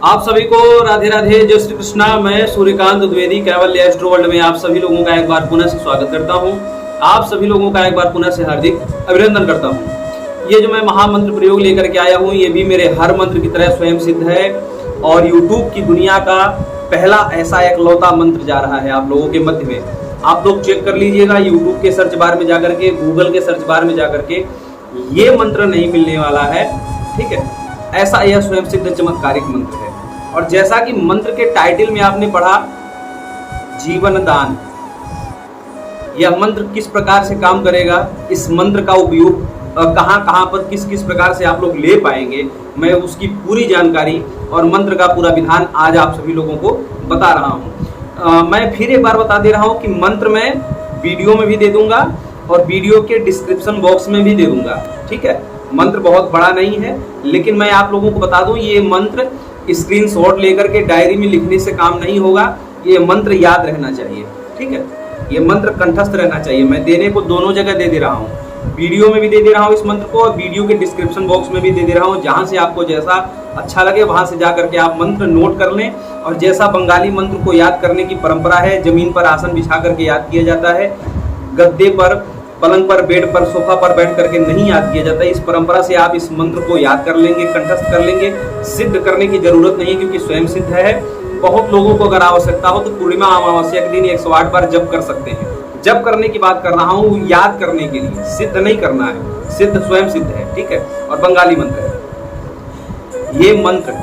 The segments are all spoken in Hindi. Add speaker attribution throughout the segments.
Speaker 1: आप सभी को राधे राधे, जय श्री कृष्णा। मैं सूर्यकांत द्विवेदी कैवल्य एस्ट्रो वर्ल्ड में आप सभी लोगों का एक बार पुनः से स्वागत करता हूं। आप सभी लोगों का एक बार पुनः से हार्दिक अभिनंदन करता हूं। ये जो मैं महामंत्र प्रयोग लेकर के आया हूं, ये भी मेरे हर मंत्र की तरह स्वयं सिद्ध है और यूट्यूब की दुनिया का पहला ऐसा एकलौता मंत्र जा रहा है आप लोगों के मध्य में। आप लोग चेक कर लीजिएगा यूट्यूब के सर्च बार में जाकर के, गूगल के सर्च बार में जाकर के, ये मंत्र नहीं मिलने वाला है। ठीक है, ऐसा यह स्वयं सिद्ध चमत्कारिक मंत्र है। और जैसा कि मंत्र के टाइटल में आपने पढ़ा, जीवन दान, यह मंत्र किस प्रकार से काम करेगा, इस मंत्र का उपयोग कहां कहां पर किस किस प्रकार से आप लोग ले पाएंगे, मैं उसकी पूरी जानकारी और मंत्र का पूरा विधान आज आप सभी लोगों को बता रहा हूं। मैं फिर एक बार बता दे रहा हूं कि मंत्र मैं वीडियो में भी दे दूंगा और वीडियो के डिस्क्रिप्शन बॉक्स में भी दे दूंगा। ठीक है, मंत्र बहुत बड़ा नहीं है, लेकिन मैं आप लोगों को बता दूं, ये मंत्र स्क्रीनशॉट लेकर के डायरी में लिखने से काम नहीं होगा। ये मंत्र याद रहना चाहिए। ठीक है, ये मंत्र कंठस्थ रहना चाहिए। मैं देने को दोनों जगह दे रहा हूँ, वीडियो में भी दे रहा हूँ इस मंत्र को और वीडियो के डिस्क्रिप्शन बॉक्स में भी दे रहा हूँ। जहाँ से आपको जैसा अच्छा लगे वहां से जाकर के आप मंत्र नोट कर लें। और जैसा बंगाली मंत्र को याद करने की परंपरा है, जमीन पर आसन बिछा करके याद किया जाता है, गद्दे पर, पलंग पर, बेड पर, सोफा पर बैठ करके नहीं याद किया जाता। इस परंपरा से आप इस मंत्र को याद कर लेंगे, कंठस्थ कर लेंगे। सिद्ध करने की जरूरत नहीं है क्योंकि स्वयं सिद्ध है। बहुत लोगों को अगर आवश्यकता हो तो पूर्णिमा अमावस्या के दिन 108 बार जप कर सकते हैं। जप करने की बात कर रहा हूँ, याद करने के लिए, सिद्ध नहीं करना है। सिद्ध स्वयं सिद्ध है। ठीक है, और बंगाली मंत्र है ये मंत्र।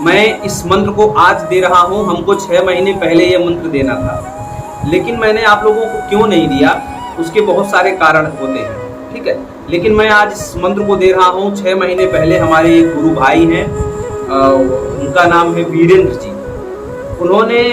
Speaker 1: मैं इस मंत्र को आज दे रहा हूँ, हमको 6 महीने पहले ये मंत्र देना था, लेकिन मैंने आप लोगों को क्यों नहीं दिया, उसके बहुत सारे कारण होते हैं। ठीक है, लेकिन मैं आज इस मंत्र को दे रहा हूँ। 6 महीने पहले हमारे एक गुरु भाई हैं, उनका नाम है वीरेंद्र जी। उन्होंने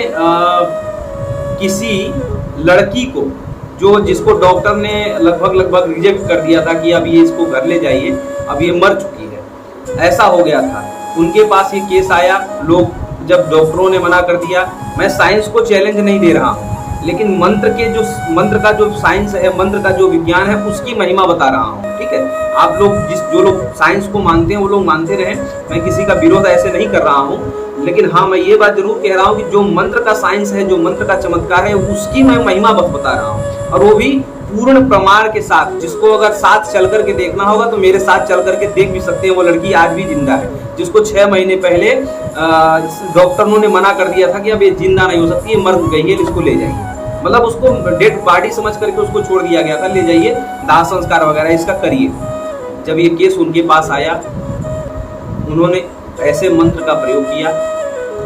Speaker 1: किसी लड़की को, जिसको डॉक्टर ने लगभग रिजेक्ट कर दिया था कि अब ये इसको घर ले जाइए, अब ये मर चुकी है, ऐसा हो गया था। उनके पास ये केस आया। लोग जब डॉक्टरों ने मना कर दिया, मैं साइंस को चैलेंज नहीं दे रहा हूँ, लेकिन मंत्र का जो साइंस है, मंत्र का जो विज्ञान है, उसकी महिमा बता रहा हूँ। ठीक है, आप लोग जो लोग साइंस को मानते हैं वो लोग मानते रहे, मैं किसी का विरोध ऐसे नहीं कर रहा हूँ। लेकिन हाँ, मैं ये बात जरूर कह रहा हूँ कि जो मंत्र का साइंस है, जो मंत्र का चमत्कार है, उसकी मैं महिमा बता रहा हूँ, और वो भी पूर्ण प्रमाण के साथ। जिसको अगर साथ चल करके देखना होगा तो मेरे साथ चल करके देख भी सकते हैं। वो लड़की आज भी जिंदा है, जिसको 6 महीने पहले डॉक्टरों ने मना कर दिया था कि अब ये जिंदा नहीं हो सकती, ये मर गई है, इसको ले जाइए। मतलब उसको डेड बॉडी समझ करके उसको छोड़ दिया गया था, ले जाइए, दाह संस्कार वगैरह इसका करिए। जब ये केस उनके पास आया, उन्होंने ऐसे मंत्र का प्रयोग किया।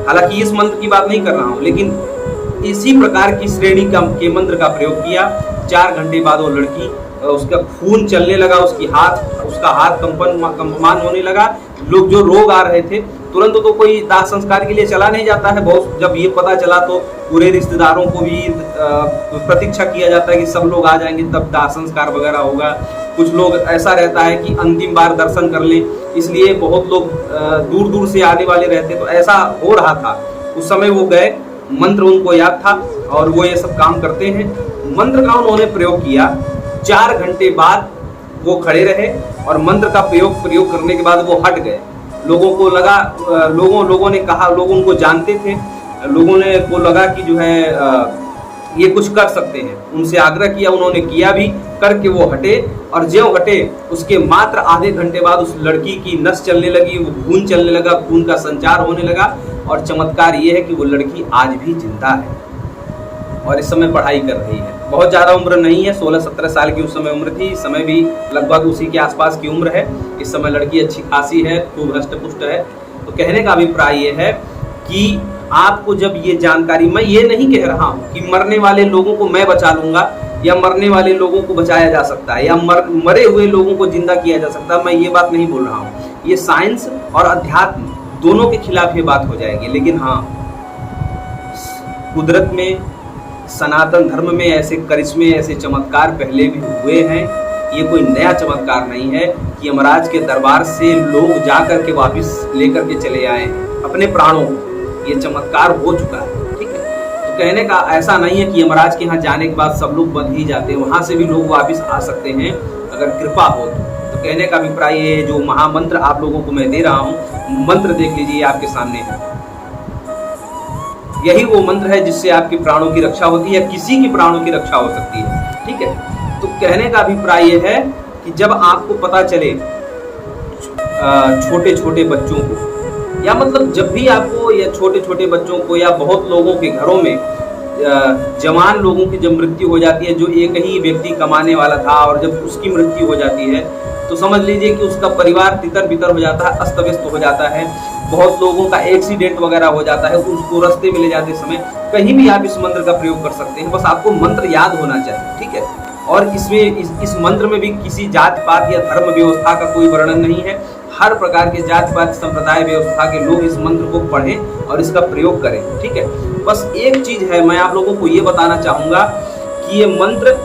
Speaker 1: हालांकि इस मंत्र की बात नहीं कर रहा हूँ, लेकिन इसी प्रकार की श्रेणी के मंत्र का प्रयोग किया। 4 घंटे बाद वो लड़की, उसका खून चलने लगा, उसका हाथ कंपमान होने लगा। लोग जो रोग आ रहे थे, तुरंत तो कोई दाह संस्कार के लिए चला नहीं जाता है। बहुत जब ये पता चला तो पूरे रिश्तेदारों को भी प्रतीक्षा किया जाता है कि सब लोग आ जाएंगे तब दाह संस्कार वगैरह होगा। कुछ लोग ऐसा रहता है कि अंतिम बार दर्शन कर लें, इसलिए बहुत लोग दूर दूर से आने वाले रहते, तो ऐसा हो रहा था। उस समय वो गए, मंत्र उनको याद था और वो ये सब काम करते हैं। मंत्र का उन्होंने प्रयोग किया। 4 घंटे बाद वो खड़े रहे और मंत्र का प्रयोग करने के बाद वो हट गए। लोगों को लगा, लोगों ने कहा, लोग उनको जानते थे, लोगों ने को लगा कि जो है ये कुछ कर सकते हैं। उनसे आग्रह किया, उन्होंने किया भी, करके वो हटे। और जो हटे उसके मात्र आधे घंटे बाद उस लड़की की नस चलने लगी, वो खून चलने लगा, खून का संचार होने लगा। और चमत्कार ये है कि वो लड़की आज भी जिंदा है और इस समय पढ़ाई कर रही है। बहुत ज़्यादा उम्र नहीं है, 16-17 साल की उस समय उम्र थी। इस समय भी लगभग उसी के आसपास की उम्र है। इस समय लड़की अच्छी खासी है, खूब हष्ट पुष्ट है। तो कहने का अभिप्राय ये है कि आपको जब ये जानकारी, मैं ये नहीं कह रहा हूँ कि मरने वाले लोगों को मैं बचा लूंगा या मरने वाले लोगों को बचाया जा सकता है या मरे हुए लोगों को जिंदा किया जा सकता है, मैं ये बात नहीं बोल रहा हूँ। ये साइंस और अध्यात्म दोनों के खिलाफ ये बात हो जाएगी। लेकिन हाँ, कुदरत में, सनातन धर्म में ऐसे करिश्मे, ऐसे चमत्कार पहले भी हुए हैं। ये कोई नया चमत्कार नहीं है कि यमराज के दरबार से लोग जा कर के वापस लेकर के चले आए अपने प्राणों को। ये चमत्कार हो चुका है। ठीक है, तो कहने का ऐसा नहीं है कि यमराज के यहाँ जाने के बाद सब लोग बंध ही जाते हैं, वहां से भी लोग वापस आ सकते हैं अगर कृपा हो तो। कहने का अभिप्राय ये, जो महामंत्र आप लोगों को मैं दे रहा हूँ, मंत्र देख लीजिए आपके सामने है। यही वो मंत्र है जिससे आपके प्राणों की रक्षा होती है, किसी की प्राणों की रक्षा हो सकती है। ठीक है, तो कहने का अभिप्राय ये है कि जब आपको पता चले छोटे छोटे बच्चों को, या मतलब जब भी आपको या छोटे छोटे बच्चों को या बहुत लोगों के घरों में जवान लोगों की जब मृत्यु हो जाती है, जो एक ही व्यक्ति कमाने वाला था और जब उसकी मृत्यु हो जाती है तो समझ लीजिए कि उसका परिवार तितर बितर हो जाता है, अस्त व्यस्त हो जाता है। बहुत लोगों का एक्सीडेंट वगैरह हो जाता है, उसको रास्ते में ले जाते समय कहीं भी आप इस मंत्र का प्रयोग कर सकते हैं। बस आपको मंत्र याद होना चाहिए। ठीक है, और इसमें इस मंत्र में भी किसी जात पात या धर्म व्यवस्था का कोई वर्णन नहीं है। हर प्रकार के जात पात संप्रदाय व्यवस्था के लोग इस मंत्र को पढ़ें और इसका प्रयोग करें। ठीक है, बस एक चीज है, मैं आप लोगों को ये बताना चाहूंगा कि ये मंत्र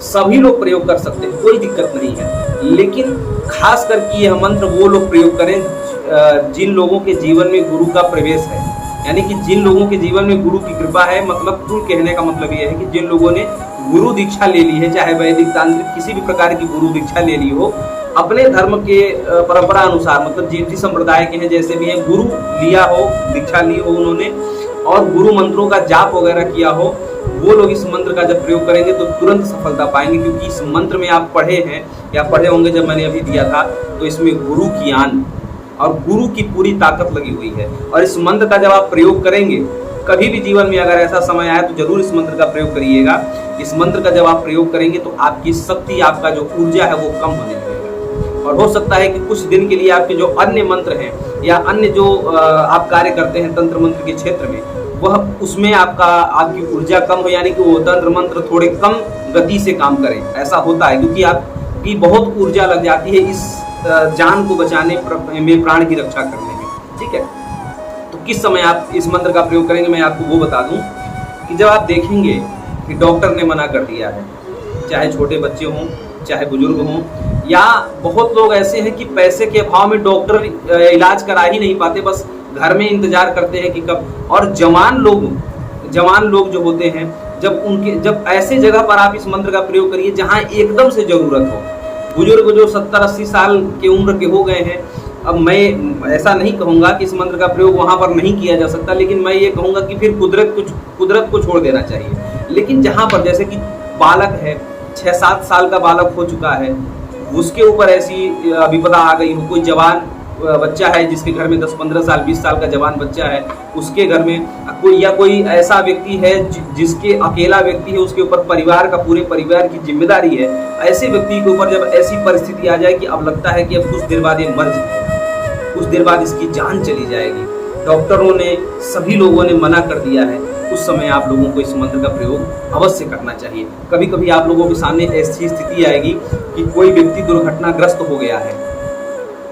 Speaker 1: सभी लोग प्रयोग कर सकते हैं, कोई दिक्कत नहीं है, लेकिन खास करके यह मंत्र वो लोग प्रयोग करें जिन लोगों के जीवन में गुरु का प्रवेश है, यानी कि जिन लोगों के जीवन में गुरु की कृपा है। मतलब कुल कहने का मतलब यह है कि जिन लोगों ने गुरु दीक्षा ले ली है, चाहे वैदिक तांत्रिक किसी भी प्रकार की गुरु दीक्षा ले ली हो, अपने धर्म के परंपरा अनुसार, मतलब जिस संप्रदाय के हैं जैसे भी हैं, गुरु लिया हो, दीक्षा ली हो उन्होंने और गुरु मंत्रों का जाप वगैरह किया हो, वो लोग इस मंत्र का जब प्रयोग करेंगे तो तुरंत सफलता पाएंगे। क्योंकि इस मंत्र में आप पढ़े हैं या पढ़े होंगे, जब मैंने अभी दिया था तो इसमें गुरु की आन और गुरु की पूरी ताकत लगी हुई है। और इस मंत्र का जब आप प्रयोग करेंगे, कभी भी जीवन में अगर ऐसा समय आए तो जरूर इस मंत्र का प्रयोग करिएगा। इस मंत्र का जब आप प्रयोग करेंगे तो आपकी शक्ति, आपका जो ऊर्जा है वो कम होने लगेगा। और हो सकता है कि कुछ दिन के लिए आपके जो अन्य मंत्र हैं या अन्य जो आप कार्य करते हैं तंत्र मंत्र के क्षेत्र में, वह उसमें आपकी ऊर्जा कम हो, यानी कि वो तंत्र मंत्र थोड़े कम गति से काम करें। ऐसा होता है क्योंकि आपकी बहुत ऊर्जा लग जाती है इस जान को बचाने में, प्राण की रक्षा करने में। ठीक है, तो किस समय आप इस मंत्र का प्रयोग करेंगे, मैं आपको वो बता दूं कि जब आप देखेंगे कि डॉक्टर ने मना कर दिया है, चाहे छोटे बच्चे हों चाहे बुजुर्ग हों, या बहुत लोग ऐसे हैं कि पैसे के अभाव में डॉक्टर इलाज करा ही नहीं पाते, बस घर में इंतजार करते हैं कि कब। और जवान लोग जो होते हैं, जब ऐसे जगह पर आप इस मंत्र का प्रयोग करिए जहां एकदम से जरूरत हो। बुजुर्ग जो 70-80 साल के उम्र के हो गए हैं, अब मैं ऐसा नहीं कहूंगा कि इस मंत्र का प्रयोग वहां पर नहीं किया जा सकता, लेकिन मैं ये कहूंगा कि फिर कुदरत को छोड़ देना चाहिए। लेकिन जहां पर जैसे कि बालक है, 6-7 साल का बालक हो चुका है, उसके ऊपर ऐसी विपदा आ गई हो, कोई जवान बच्चा है जिसके घर में 10-15 साल 20 साल का जवान बच्चा है, उसके घर में कोई ऐसा व्यक्ति है जिसके अकेला व्यक्ति है, उसके ऊपर परिवार का, पूरे परिवार की जिम्मेदारी है, ऐसे व्यक्ति के ऊपर जब ऐसी परिस्थिति आ जाए कि अब लगता है कि अब कुछ देर बाद ये मर जाएगा, कुछ देर बाद इसकी जान चली जाएगी, डॉक्टरों ने, सभी लोगों ने मना कर दिया है, उस समय आप लोगों को इस मंत्र का प्रयोग अवश्य करना चाहिए। कभी कभी आप लोगों के सामने ऐसी स्थिति आएगी कि कोई व्यक्ति दुर्घटनाग्रस्त हो गया है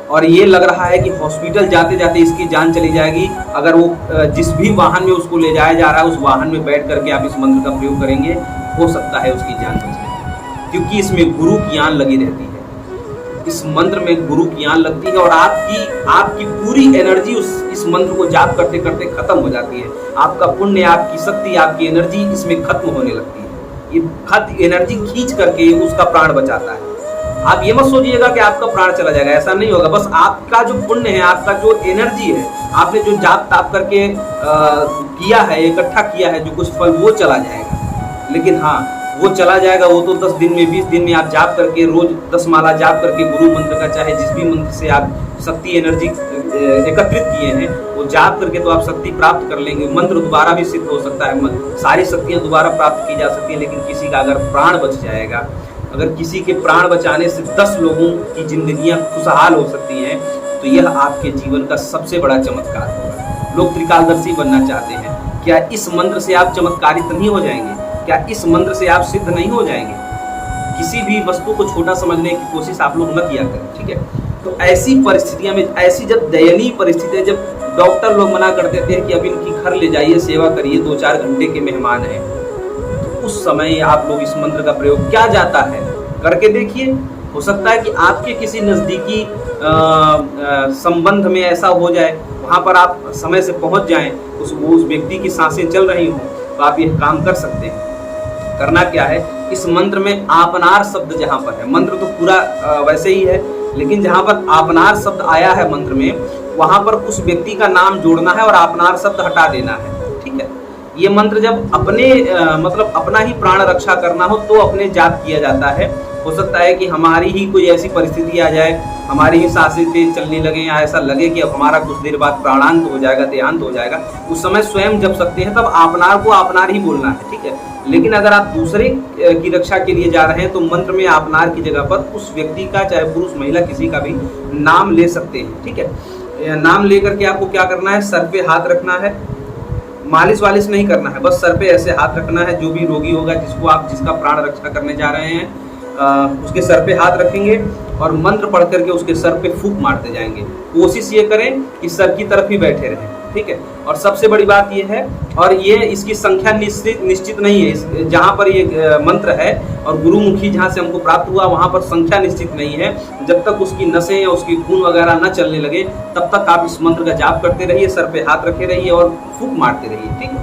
Speaker 1: और ये लग रहा है कि हॉस्पिटल जाते जाते इसकी जान चली जाएगी। अगर वो जिस भी वाहन में उसको ले जाया जा रहा है, उस वाहन में बैठ करके आप इस मंत्र का प्रयोग करेंगे, हो सकता है उसकी जान बच जाए, क्योंकि इसमें गुरु की आन लगी रहती है। इस मंत्र में गुरु की आन लगती है और आपकी पूरी एनर्जी इस मंत्र को जाप करते करते खत्म हो जाती है। आपका पुण्य, आपकी शक्ति, आपकी एनर्जी इसमें खत्म होने लगती है। ये एनर्जी खींच करके उसका प्राण बचाता है। आप ये मत सोचिएगा कि आपका प्राण चला जाएगा, ऐसा नहीं होगा। बस आपका जो पुण्य है, आपका जो एनर्जी है, आपने जो जाप ताप करके किया है, इकट्ठा किया है जो कुछ फल, वो चला जाएगा। लेकिन हाँ, वो चला जाएगा, वो तो 10 दिन में 20 दिन में आप जाप करके, रोज 10 माला जाप करके गुरु मंत्र का, चाहे जिस भी मंत्र से आप शक्ति एनर्जी एकत्रित किए हैं, वो जाप करके तो आप शक्ति प्राप्त कर लेंगे। मंत्र दोबारा भी सिद्ध हो सकता है, सारी शक्तियाँ दोबारा प्राप्त की जा सकती है। लेकिन किसी का अगर प्राण बच जाएगा, अगर किसी के प्राण बचाने से 10 लोगों की जिंदगियां खुशहाल हो सकती हैं, तो यह आपके जीवन का सबसे बड़ा चमत्कार होगा। लोग त्रिकालदर्शी बनना चाहते हैं, क्या इस मंत्र से आप चमत्कारित नहीं हो जाएंगे? क्या इस मंत्र से आप सिद्ध नहीं हो जाएंगे? किसी भी वस्तु को छोटा समझने की कोशिश आप लोग न किया करें, ठीक है? तो ऐसी परिस्थितियों में, ऐसी जब दयनीय परिस्थिति है, जब डॉक्टर लोग मना कर देते हैं कि अब इनकी घर ले जाइए, सेवा करिए, 2-4 घंटे के मेहमान हैं, उस समय आप लोग इस मंत्र का प्रयोग क्या जाता है करके देखिए। हो सकता है कि आपके किसी नज़दीकी संबंध में ऐसा हो जाए, वहाँ पर आप समय से पहुँच जाएं, उस व्यक्ति की सांसें चल रही हों, तो आप यह काम कर सकते हैं। करना क्या है, इस मंत्र में आपनार शब्द जहाँ पर है, मंत्र तो पूरा वैसे ही है, लेकिन जहाँ पर आपनार शब्द आया है मंत्र में, वहां पर उस व्यक्ति का नाम जोड़ना है और आपनार शब्द हटा देना है। ठीक है, ये मंत्र जब अपने मतलब अपना ही प्राण रक्षा करना हो तो अपने जाप किया जाता है। हो सकता है कि हमारी ही कोई ऐसी परिस्थिति आ जाए, हमारी ही सांसें तेज चलने लगे या ऐसा लगे कि अब हमारा कुछ देर बाद प्राणांत हो जाएगा, देहांत हो जाएगा, उस समय स्वयं जप सकते हैं, तब आपनार को आपनार ही बोलना है। ठीक है, लेकिन अगर आप दूसरे की रक्षा के लिए जा रहे हैं तो मंत्र में आपनार की जगह पर उस व्यक्ति का, चाहे पुरुष महिला किसी का भी नाम ले सकते हैं। ठीक है, नाम लेकर के आपको क्या करना है, सर पे हाथ रखना है, मालिश वालिश नहीं करना है, बस सर पे ऐसे हाथ रखना है। जो भी रोगी होगा जिसका प्राण रक्षा करने जा रहे हैं उसके सर पे हाथ रखेंगे और मंत्र पढ़ करके उसके सर पे फूंक मारते जाएंगे। कोशिश ये करें कि सर की तरफ ही बैठे रहें। ठीक है, और सबसे बड़ी बात ये है, और ये इसकी संख्या निश्चित नहीं है, जहाँ पर ये मंत्र है और गुरुमुखी जहाँ से हमको प्राप्त हुआ वहाँ पर संख्या निश्चित नहीं है। जब तक उसकी नसें या उसकी खून वगैरह न चलने लगे तब तक आप इस मंत्र का जाप करते रहिए, सर पे हाथ रखे रहिए और फूंक मारते रहिए। ठीक है,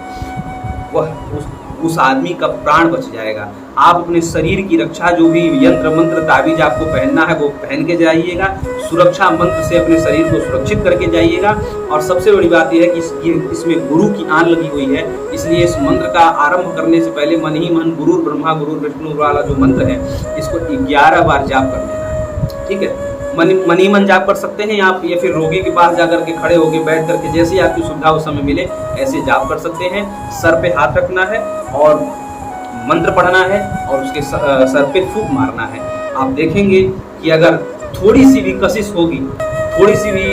Speaker 1: वह उस आदमी का प्राण बच जाएगा। आप अपने शरीर की रक्षा, जो भी यंत्र मंत्र ताबीज आपको पहनना है वो पहन के जाइएगा, सुरक्षा मंत्र से अपने शरीर को सुरक्षित करके जाइएगा। और सबसे बड़ी बात यह है कि इसमें गुरु की आन लगी हुई है, इसलिए इस मंत्र का आरंभ करने से पहले मन ही मन गुरु ब्रह्मा गुरु विष्णु वाला जो मंत्र है इसको 11 बार जाप कर लेना है। ठीक है, मन ही मन जाप कर सकते हैं आप, या फिर रोगी के पास जाकर के खड़े होकर बैठ करके जैसे आपकी सुविधा उस समय मिले ऐसे जाप कर सकते हैं। सर पे हाथ रखना है और मंत्र पढ़ना है और उसके सर पे फूंक मारना है। आप देखेंगे कि अगर थोड़ी सी भी कशिश होगी, थोड़ी सी भी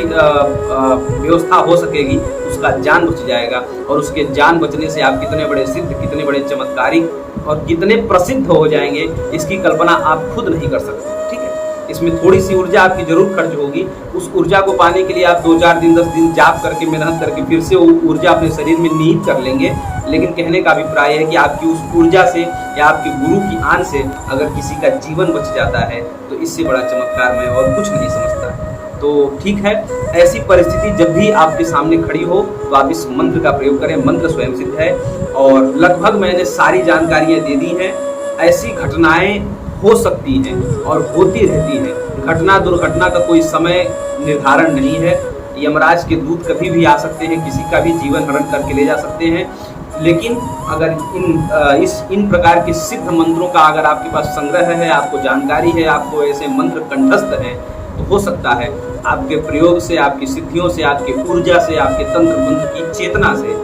Speaker 1: व्यवस्था हो सकेगी, उसका जान बच जाएगा। और उसके जान बचने से आप कितने बड़े सिद्ध, कितने बड़े चमत्कारिक और कितने प्रसिद्ध हो जाएंगे, इसकी कल्पना आप खुद नहीं कर सकते। ठीक है, इसमें थोड़ी सी ऊर्जा आपकी जरूर खर्च होगी। उस ऊर्जा को पाने के लिए आप 2-4 दिन 10 दिन जाप करके मेहनत करके फिर से वो ऊर्जा अपने शरीर में निहित कर लेंगे। लेकिन कहने का अभिप्राय है कि आपकी उस ऊर्जा से या आपके गुरु की आन से अगर किसी का जीवन बच जाता है तो इससे बड़ा चमत्कार मैं और कुछ नहीं समझता। तो ठीक है, ऐसी परिस्थिति जब भी आपके सामने खड़ी हो तो आप इस मंत्र का प्रयोग करें। मंत्र स्वयं सिद्ध है और लगभग मैंने सारी जानकारियाँ दे दी हैं। ऐसी घटनाएं हो सकती हैं और होती रहती हैं। घटना दुर्घटना का कोई समय निर्धारण नहीं है। यमराज के दूत कभी भी आ सकते हैं, किसी का भी जीवन हरण करके ले जा सकते हैं। लेकिन अगर इन प्रकार के सिद्ध मंत्रों का अगर आपके पास संग्रह है, आपको जानकारी है, आपको ऐसे मंत्र कंठस्थ हैं, तो हो सकता है आपके प्रयोग से, आपकी सिद्धियों से, आपकी ऊर्जा से, आपके तंत्र मंत्र की चेतना से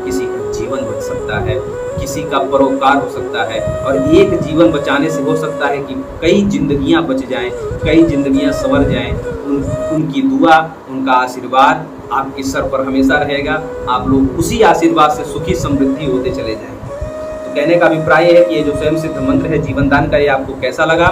Speaker 1: किसी का जीवन बच सकता है, किसी का परोपकार हो सकता है। और एक जीवन बचाने से हो सकता है कि कई जिंदगियां बच जाएं, कई जिंदगियां संवर जाएं। उनकी दुआ, उनका आशीर्वाद आपके सर पर हमेशा रहेगा। आप लोग उसी आशीर्वाद से सुखी समृद्धि होते चले जाएंगे। तो कहने का अभिप्राय है कि ये जो स्वयं सिद्ध मंत्र है जीवन दान का, ये आपको कैसा लगा,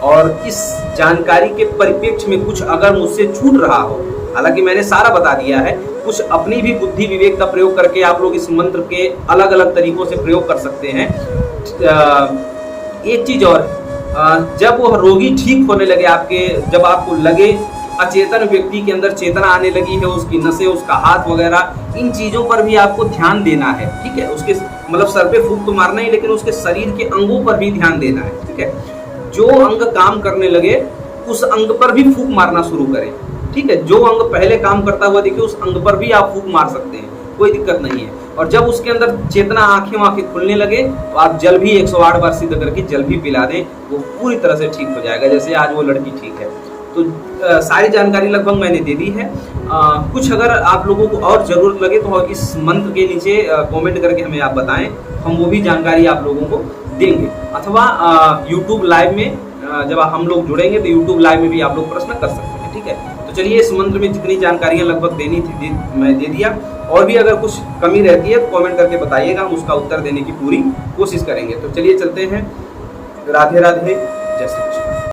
Speaker 1: और इस जानकारी के परिप्रेक्ष्य में कुछ अगर मुझसे छूट रहा हो, हालांकि मैंने सारा बता दिया है, कुछ अपनी भी बुद्धि विवेक का प्रयोग करके आप लोग इस मंत्र के अलग अलग तरीकों से प्रयोग कर सकते हैं। एक चीज और, जब वह रोगी ठीक होने लगे, जब आपको लगे अचेतन व्यक्ति के अंदर चेतना आने लगी है, उसकी नसें, उसका हाथ वगैरह, इन चीजों पर भी आपको ध्यान देना है। ठीक है, उसके मतलब सर पे फूंक तो मारना ही, लेकिन उसके शरीर के अंगों पर भी ध्यान देना है। ठीक है, जो अंग काम करने लगे उस अंग पर भी फूंक मारना शुरू करें। ठीक है, जो अंग पहले काम करता हुआ देखिए उस अंग पर भी आप फूंक मार सकते हैं, कोई दिक्कत नहीं है। और जब उसके अंदर चेतना, आंखें खुलने लगे तो आप जल भी 108 बार सिद्ध करके जल भी पिला दें, वो पूरी तरह से ठीक हो जाएगा, जैसे आज वो लड़की ठीक है। तो सारी जानकारी लगभग मैंने दे दी है। कुछ अगर आप लोगों को और ज़रूरत लगे तो इस मंत्र के नीचे कमेंट करके हमें आप बताएं, हम वो भी जानकारी आप लोगों को देंगे। अथवा यूट्यूब लाइव में जब हम लोग जुड़ेंगे तो यूट्यूब लाइव में भी आप लोग प्रश्न कर सकते हैं। ठीक है, तो चलिए इस मंत्र में जितनी जानकारियाँ लगभग देनी थी मैं दे दिया। और भी अगर कुछ कमी रहती है तो कमेंट करके बताइएगा, हम उसका उत्तर देने की पूरी कोशिश करेंगे। तो चलिए चलते हैं। राधे राधे, जय श्री कृष्ण।